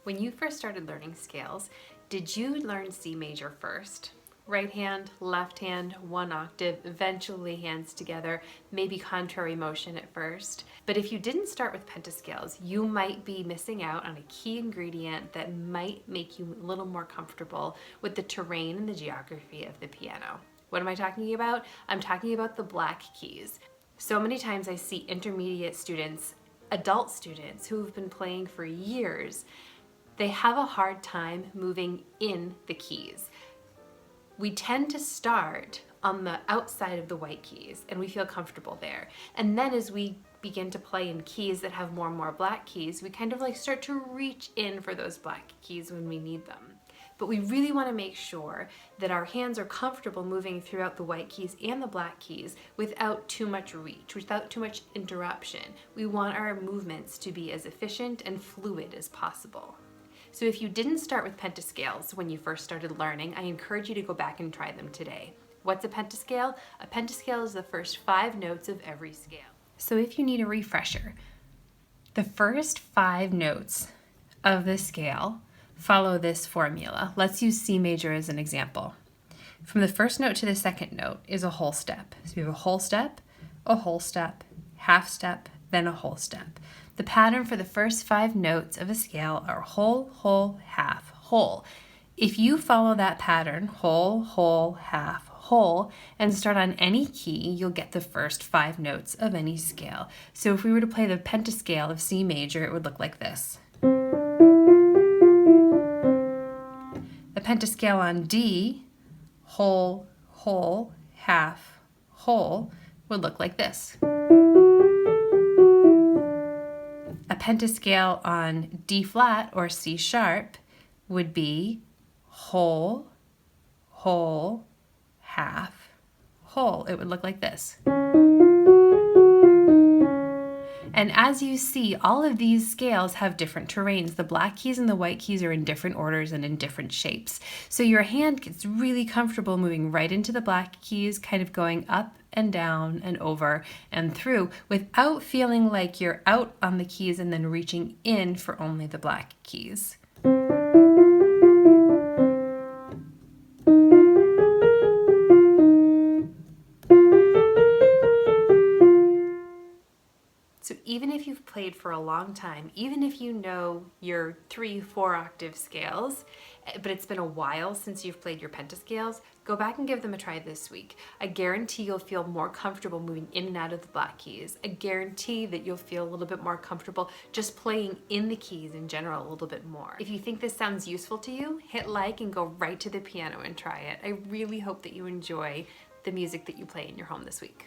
When you first started learning scales, did you learn C major first? Right hand, left hand, one octave, eventually hands together, maybe contrary motion at first. But if you didn't start with pentascales, you might be missing out on a key ingredient that might make you a little more comfortable with the terrain and the geography of the piano. What am I talking about? I'm talking about the black keys. So many times I see intermediate students, adult students who have been playing for years, they have a hard time moving in the keys. We tend to start on the outside of the white keys and we feel comfortable there. And then as we begin to play in keys that have more and more black keys, we kind of like start to reach in for those black keys when we need them. But we really want to make sure that our hands are comfortable moving throughout the white keys and the black keys without too much reach, without too much interruption. We want our movements to be as efficient and fluid as possible. So if you didn't start with pentascales when you first started learning, I encourage you to go back and try them today. What's a pentascale? A pentascale is the first 5 notes of every scale. So if you need a refresher, the first 5 notes of the scale follow this formula. Let's use C major as an example. From the first note to the second note is a whole step. So we have a whole step, half step, then a whole step. The pattern for the first 5 notes of a scale are whole, whole, half, whole. If you follow that pattern, whole, whole, half, whole, and start on any key, you'll get the first 5 notes of any scale. So if we were to play the pentascale of C major, it would look like this. The pentascale on D, whole, whole, half, whole, would look like this. A pentascale on D flat or C sharp would be whole, whole, half, whole. It would look like this. And as you see, all of these scales have different terrains. The black keys and the white keys are in different orders and in different shapes. So your hand gets really comfortable moving right into the black keys, kind of going up and down and over and through without feeling like you're out on the keys and then reaching in for only the black keys. So even if you've played for a long time, even if you know your 3-4 octave scales, but it's been a while since you've played your pentascales, go back and give them a try this week. I guarantee you'll feel more comfortable moving in and out of the black keys. I guarantee that you'll feel a little bit more comfortable just playing in the keys in general a little bit more. If you think this sounds useful to you, hit like and go right to the piano and try it. I really hope that you enjoy the music that you play in your home this week.